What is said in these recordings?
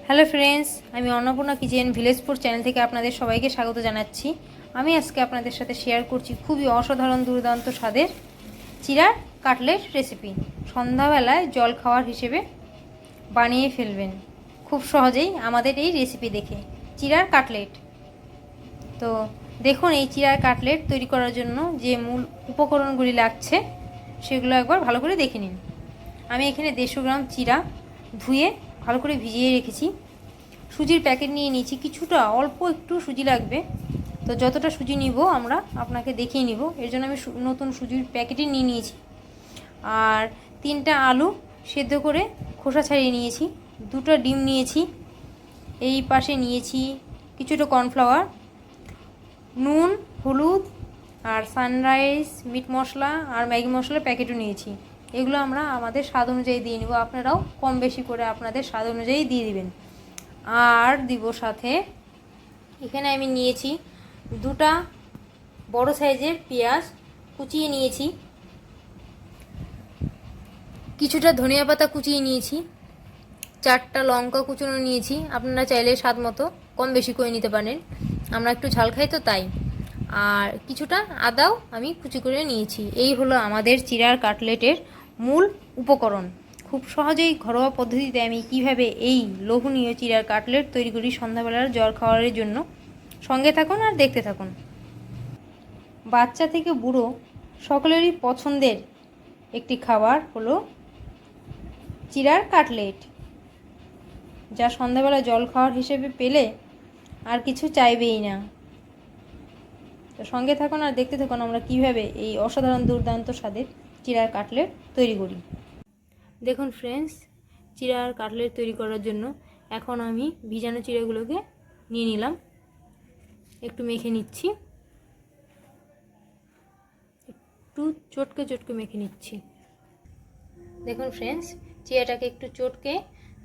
Hello friends, আমি Annapurna kitchen ভিলেজপুর channel থেকে আপনাদের সবাইকে স্বাগত জানাচ্ছি। আমি আজকে আপনাদের সাথে শেয়ার করছি খুবই অসাধারণ দুর্দান্ত স্বাদের চিড়ার কাটলেট রেসিপি। সন্ধ্যাবেলায় জল খাওয়ার হিসেবে বানিয়ে ফেলবেন খুব সহজেই আমাদের এই রেসিপি দেখে। চিড়ার কাটলেট, তো দেখুন এই চিড়ার কাটলেট তৈরি করার জন্য যে মূল উপকরণগুলি লাগছে সেগুলো একবার ভালো করে দেখে নিন। আমি এখানে 150 গ্রাম চিড়া ধুয়ে ভালো করে ভিজিয়ে রেখেছি। সুজির প্যাকেট নিয়ে নিয়েছি, কিছুটা অল্প একটু সুজি লাগবে, তো যতটা সুজি নিব আমরা আপনাকে দেখিয়ে নিব। এর জন্য আমি নতুন সুজির প্যাকেটই নিয়ে নিয়েছি। আর 3টা আলু সেদ্ধ করে খোসা ছাড়িয়ে নিয়েছি, 2টা ডিম নিয়েছি, এই পাশে নিয়েছি কিছুটা কর্নফ্লাওয়ার, নুন, হলুদ আর সানরাইজ মিট মশলা আর ম্যাগি মশলার প্যাকেটও নিয়েছি। এগুলো আমরা আমাদের স্বাদ অনুযায়ী দিয়ে নেব, আপনারাও কম বেশি করে আপনাদের স্বাদ অনুযায়ী দিয়ে দিবেন। আর দিব সাথে এখানে আমি নিয়েছি 2টা বড় সাইজের পেঁয়াজ কুচিয়ে নিয়েছি, কিছুটা ধনিয়া পাতা কুচিয়ে নিয়েছি, 4টা লঙ্কা কুচনো নিয়েছি। আপনারা চাইলে স্বাদ মতো কম বেশি করে নিতে পারেন, আমরা একটু ঝাল খাই তো তাই। আর কিছুটা আদাও আমি কুচি করে নিয়েছি। এই হলো আমাদের চিড়ার কাটলেটের মূল উপকরণ। খুব সহজেই ঘরোয়া পদ্ধতিতে আমি কিভাবে এই লোভনীয় চিড়ার কাটলেট তৈরি করি সন্ধ্যাবেলার জল খাওয়ারের জন্য। সঙ্গে থাকুন আর দেখতে থাকুন। বাচ্চা থেকে বুড়ো সকলেরই পছন্দের একটি খাবার হলো চিড়ার কাটলেট, যা সন্ধ্যাবেলা জল খাওয়ার হিসেবে পেলে আর কিছু চাইবেই না। তো সঙ্গে থাকুন আর দেখতে থাকুন আমরা কিভাবে এই অসাধারণ দুর্দান্ত স্বাদের চিড়ার কাটলেট তৈরি করি। দেখুন ফ্রেন্ডস, চিড়ার কাটলেট তৈরি করার জন্য এখন আমি ভিজানো চিড়াগুলোকে নিয়ে নিলাম, একটু মেখে নিচ্ছি, একটু চটকে চটকে মেখে নিচ্ছি। দেখুন ফ্রেন্ডস, চিড়াটাকে একটু চটকে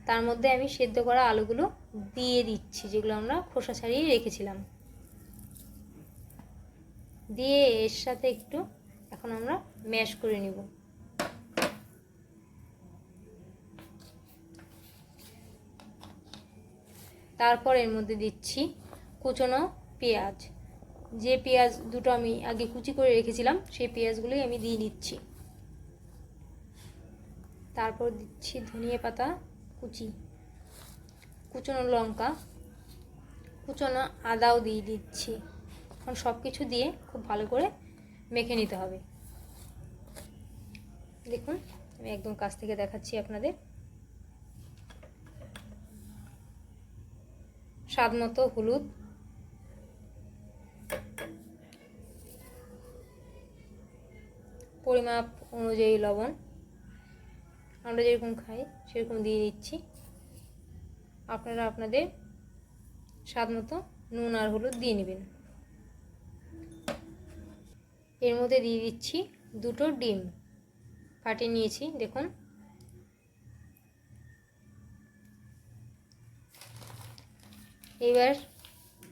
তার মধ্যে আমি সেদ্ধ করা আলুগুলো দিয়ে দিচ্ছি, যেগুলো আমরা খোসা ছাড়িয়ে রেখেছিলাম, দিয়ে এর সাথে একটু এখন আমরা ম্যাশ করে নিব। তারপর এর মধ্যে দিচ্ছি কুচনো পেঁয়াজ, যে পেঁয়াজ দুটো আমি আগে কুচি করে রেখেছিলাম সেই পেঁয়াজগুলোই আমি দিয়ে দিচ্ছি। তারপর দিচ্ছি ধনিয়া পাতা কুচি, কুচনো লঙ্কা, কুচনো আদাও দিয়ে দিচ্ছি। এখন সব কিছু দিয়ে খুব ভালো করে মেখে নিতে হবে। দেখুন আমি একদম কাছ থেকে দেখাচ্ছি আপনাদের। স্বাদ মতো হলুদ, পরিমাপ অনুযায়ী লবণ, আমরা যেরকম খাই সেরকম দিয়ে দিচ্ছি। আপনারা আপনাদের স্বাদ মতো নুন আর হলুদ দিয়ে নেবেন। এর মধ্যে দিয়ে দিচ্ছি 2টো ডিম ফাটিয়ে নিয়েছি, দেখুন। এবার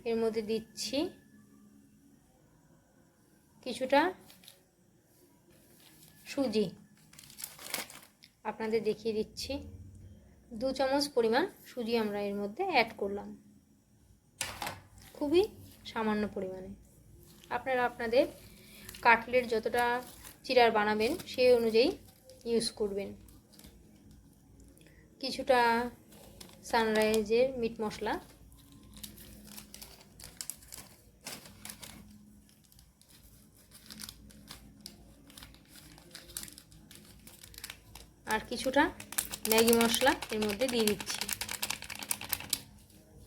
এর মধ্যে দিচ্ছি কিছুটা সুজি, আপনাদের দেখিয়ে দিচ্ছি। 2 চামচ পরিমাণ সুজি আমরা এর মধ্যে অ্যাড করলাম, খুবই সামান্য পরিমাণে। আপনারা আপনাদের কাটলেট যতটা চিড়ার বানাবেন সেই অনুযায়ী ইউজ করবেন। কিছুটা সানরাইজের মিট মশলা, আর কিছুটা ম্যাগি মশলা এর মধ্যে দিয়ে দিচ্ছি।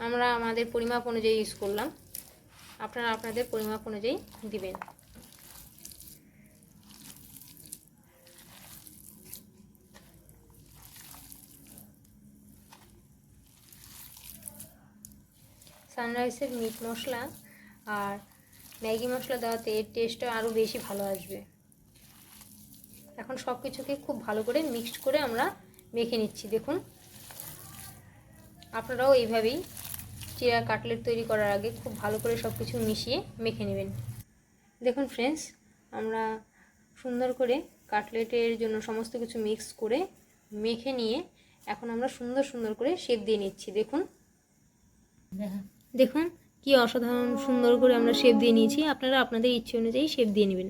আমরা আমাদের পরিমাপ অনুযায়ী ইউজ করলাম, আপনারা আপনাদের পরিমাপ অনুযায়ী দিবেন। সানরাইজের মিট মশলা আর ম্যাগি মশলা দেওয়াতে এর টেস্টটা আরও বেশি ভালো আসবে। এখন সব কিছুকে খুব ভালো করে মিক্সড করে আমরা মেখে নিচ্ছি। দেখুন আপনারাও এইভাবেই চিড়া কাটলেট তৈরি করার আগে খুব ভালো করে সব কিছু মিশিয়ে মেখে নেবেন। দেখুন ফ্রেন্ডস, আমরা সুন্দর করে কাটলেটের জন্য সমস্ত কিছু মিক্স করে মেখে নিয়ে এখন আমরা সুন্দর সুন্দর করে শেপ দিয়ে নিচ্ছি। দেখুন দেখুন কি অসাধারণ সুন্দর করে আমরা শেপ দিয়ে নিয়েছি। আপনারা আপনাদের ইচ্ছে অনুযায়ী শেপ দিয়ে নেবেন।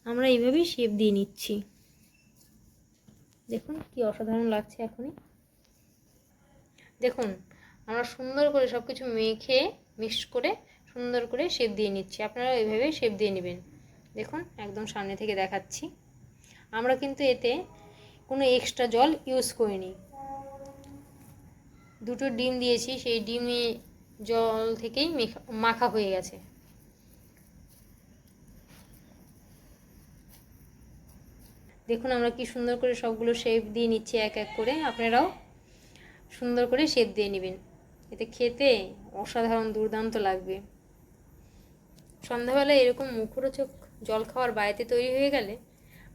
আমরা এইভাবেই শেপ দিয়ে নিচ্ছি। দেখুন কি অসাধারণ লাগছে এখনই। দেখুন আমরা সুন্দর করে সব কিছু মেখে মিক্স করে সুন্দর করে শেপ দিয়ে নিচ্ছি। আপনারা এইভাবেই শেপ দিয়ে নেবেন। দেখুন একদম সামনে থেকে দেখাচ্ছি। আমরা কিন্তু এতে কোনো এক্সট্রা জল ইউজ করিনি। দুটো ডিম দিয়েছি, সেই ডিমে জল থেকেই মাখা হয়ে গেছে। দেখুন আমরা কি সুন্দর করে সবগুলো শেপ দিয়ে নিচ্ছি এক এক করে। আপনারাও সুন্দর করে শেপ দিয়ে নেবেন, এতে খেতে অসাধারণ দুর্দান্ত লাগবে। সন্ধ্যাবেলায় এরকম মুখরোচক জলখাবার বাড়িতে তৈরি হয়ে গেলে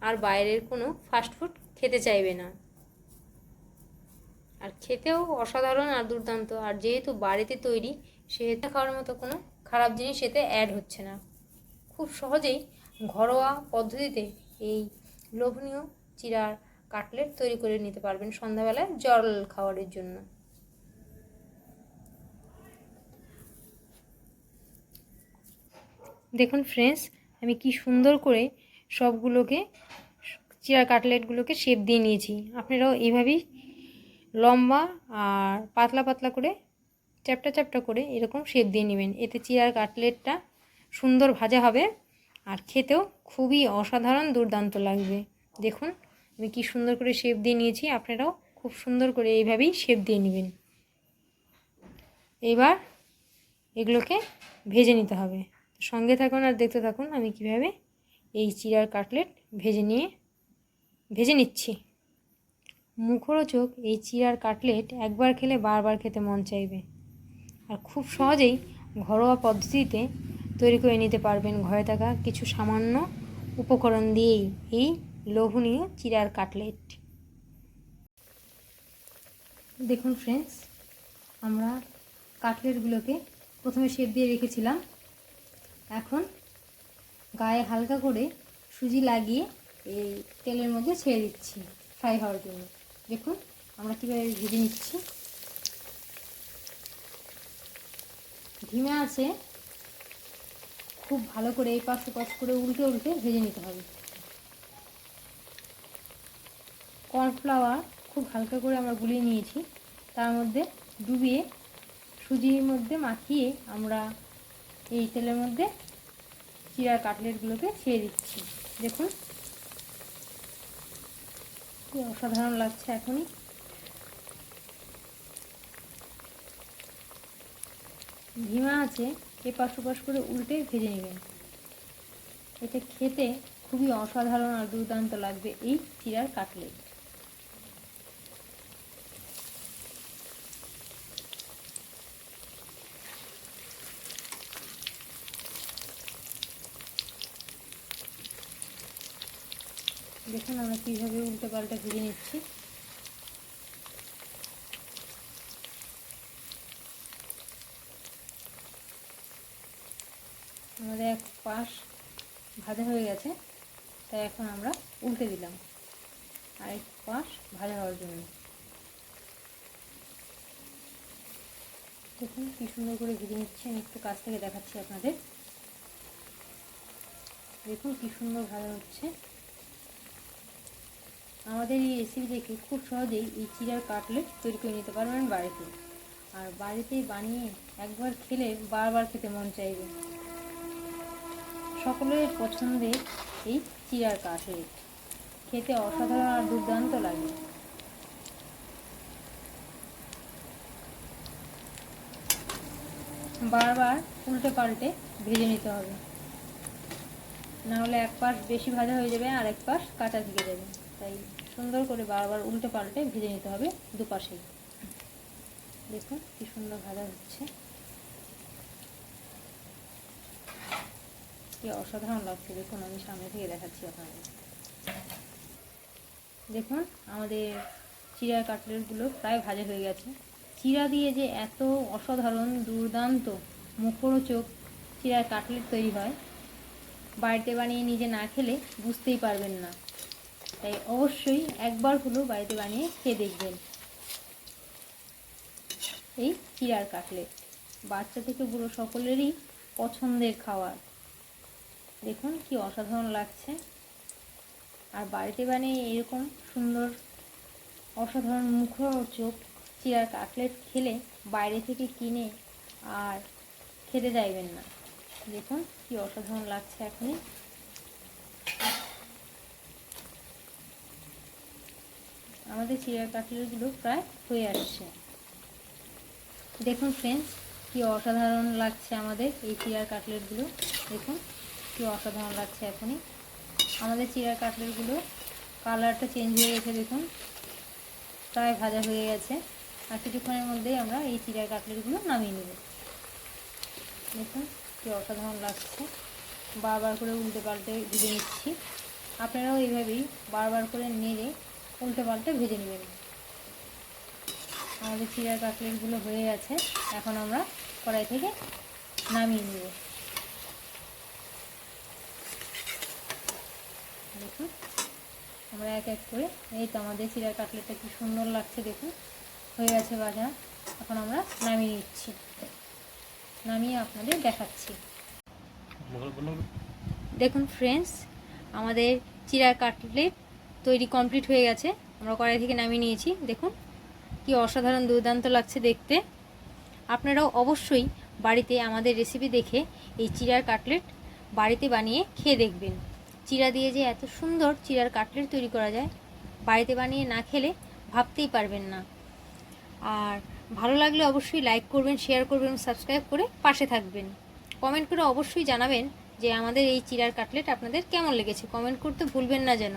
আর বাইরের কোনো ফাস্টফুড খেতে চাইবে না। আর খেতেও অসাধারণ আর দুর্দান্ত। আর যেহেতু বাড়িতে তৈরি, সেহেতু খাওয়ার মতো কোনো খারাপ জিনিস এতে অ্যাড হচ্ছে না। খুব সহজেই ঘরোয়া পদ্ধতিতে এই লোভনীয় চিড়ার কাটলেট তৈরি করে নিতে পারবেন সন্ধ্যাবেলায় জল খাবারের জন্য। দেখুন ফ্রেন্ডস, আমি কি সুন্দর করে সবগুলোকে চিড়ার কাটলেটগুলোকে শেপ দিয়ে নিয়েছি। আপনারাও এইভাবেই লম্বা আর পাতলা পাতলা করে চ্যাপটা চ্যাপটা করে এরকম শেপ দিয়ে নেবেন। এতে চিড়ার কাটলেটটা সুন্দর ভাজা হবে আর খেতেও খুবই অসাধারণ দুর্দান্ত লাগবে। দেখুন আমি কি সুন্দর করে শেপ দিয়ে নিয়েছি। আপনারাও খুব সুন্দর করে এইভাবেই শেপ দিয়ে নেবেন। এবার এগুলোকে ভেজে নিতে হবে। সঙ্গে থাকুন আর দেখতে থাকুন আমি কিভাবে এই চিড়ার কাটলেট ভেজে নিচ্ছি। মুখরোচক এই চিড়ার কাটলেট একবার খেলে বারবার খেতে মন চাইবে। আর খুব সহজেই ঘরোয়া পদ্ধতিতে তৈরি করে নিতে পারবেন ঘরে থাকা কিছু সামান্য উপকরণ দিয়েই এই লোভনীয় চিড়ার কাটলেট। দেখুন ফ্রেন্ডস, আমরা কাটলেটগুলোকে প্রথমে শেপ দিয়ে রেখেছিলাম। এখন গায়ে হালকা করে সুজি লাগিয়ে এই তেলের মধ্যে ছেড়ে দিচ্ছি ফ্রাই হওয়ার জন্য। দেখুন আমরা কীভাবে ভেজে নিচ্ছি। ধিমে আছে খুব ভালো করে এই পাশ ওপাশ করে উল্টে উল্টে ভেজে নিতে হবে। কর্নফ্লাওয়ার খুব হালকা করে আমরা গুলিয়ে নিয়েছি, তার মধ্যে ডুবিয়ে সুজির মধ্যে মাখিয়ে আমরা এই তেলের মধ্যে চিড়ার কাটলেটগুলোকে ছেড়ে দিচ্ছি। দেখুন কি অসাধারণ লাগছে এখনই। ধিমা আছে এপাশ ওপাশ করে উল্টে ভেজে নেবেন। এতে খেতে খুবই অসাধারণ আর দুর্দান্ত লাগবে এই চিড়ার কাটলেট। দেখুন আমরা কীভাবে উল্টে পাল্টে ভেজে নিচ্ছি। আমাদের এক পাশ ভাজা হয়ে গেছে, তাই এখন আমরা উল্টে দিলাম আরেক পাশ ভাজা হওয়ার জন্য। দেখুন কি সুন্দর করে ভেজে নিচ্ছি। আমি একটু কাছ থেকে দেখাচ্ছি আপনাদের। দেখুন কি সুন্দর ভাজা হচ্ছে। আমাদের এই রেসিপি দেখে খুব সহজেই এই চিড়ার কাটলেট তৈরি করে নিতে পারবেন বাড়িতে। আর বাড়িতেই বানিয়ে একবার খেলে বারবার খেতে মন চাইবে। সকলের পছন্দের এই চিড়ার কাটলেট খেতে অসাধারণ আর দুর্দান্ত লাগে। বারবার উল্টে পাল্টে ভেজে নিতে হবে, নাহলে এক পাশ বেশি ভাজা হয়ে যাবে আর এক পাশ কাঁচা থেকে যাবে। তাই সুন্দর করে বারবার উল্টে পাল্টে ভেজে নিতে হবে দুপাশেই। দেখুন কি সুন্দর ভাজা হচ্ছে, কি অসাধারণ লাগছে। দেখুন আমি সামনে থেকে দেখাচ্ছি আপনাদের। দেখুন আমাদের চিড়ার কাটলেটগুলো প্রায় ভাজা হয়ে গেছে। চিড়া দিয়ে যে এত অসাধারণ দুর্দান্ত মুখরোচক চিড়ার কাটলেট তৈরি হয়, বাড়িতে বানিয়ে নিজে না খেলে বুঝতেই পারবেন না। তাই অবশ্যই একবার হলেও বাড়িতে বানিয়ে খেয়ে দেখবেন এই চিড়ার কাটলেট। বাচ্চা থেকে বুড়ো সকলেরই পছন্দের খাবার। দেখুন কি অসাধারণ লাগছে। আর বাড়িতে বানিয়ে এরকম সুন্দর অসাধারণ মুখরোচক চিড়ার কাটলেট খেলে বাইরে থেকে কিনে আর খেতে চাইবেন না। দেখুন কি অসাধারণ লাগছে। এখনই আমাদের চিড়ার কাটলেটগুলো প্রায় হয়ে আসছে। দেখুন ফ্রেন্ডস কি অসাধারণ লাগছে আমাদের এই চিড়ার কাটলেটগুলো। দেখুন কি অসাধারণ লাগছে। এখনই আমাদের চিড়ার কাটলেটগুলো কালারটা চেঞ্জ হয়ে গেছে। দেখুন প্রায় ভাজা হয়ে গেছে। আর কিছুক্ষণের মধ্যেই আমরা এই চিড়ার কাটলেটগুলো নামিয়ে নেব। দেখুন কি অসাধারণ লাগছে। বারবার করে উল্টে পাল্টে ভেজে নিচ্ছি। আপনারাও এইভাবেই বারবার করে নেড়ে উল্টে পাল্টে ভেজে নেবেন। আমাদের চিড়ার কাটলেটগুলো হয়ে গেছে। এখন আমরা কড়াই থেকে নামিয়ে নেব। দেখুন আমরা এক এক করে, এই তো আমাদের চিড়ার কাটলেটটা কি সুন্দর লাগছে। দেখুন হয়ে গেছে ভাজা। এখন আমরা নামিয়ে নিচ্ছি, নামিয়ে আপনাদের দেখাচ্ছি। দেখুন ফ্রেন্ডস আমাদের চিড়ার কাটলেট তৈরি কমপ্লিট হয়ে গেছে। আমরা কড়াই থেকে নামিয়ে নিয়েছি। দেখুন কি অসাধারণ দুর্দান্ত লাগছে দেখতে। আপনারাও অবশ্যই বাড়িতে আমাদের রেসিপি দেখে এই চিড়ার কাটলেট বাড়িতে বানিয়ে খেয়ে দেখবেন। চিড়া দিয়ে যে এত সুন্দর চিড়ার কাটলেট তৈরি করা যায়, বাড়িতে বানিয়ে না খেলে ভাবতেই পারবেন না। আর ভালো লাগলে অবশ্যই লাইক করবেন, শেয়ার করবেন, সাবস্ক্রাইব করে পাশে থাকবেন। কমেন্ট করে অবশ্যই জানাবেন যে আমাদের এই চিড়ার কাটলেট আপনাদের কেমন লেগেছে। কমেন্ট করতে ভুলবেন না যেন।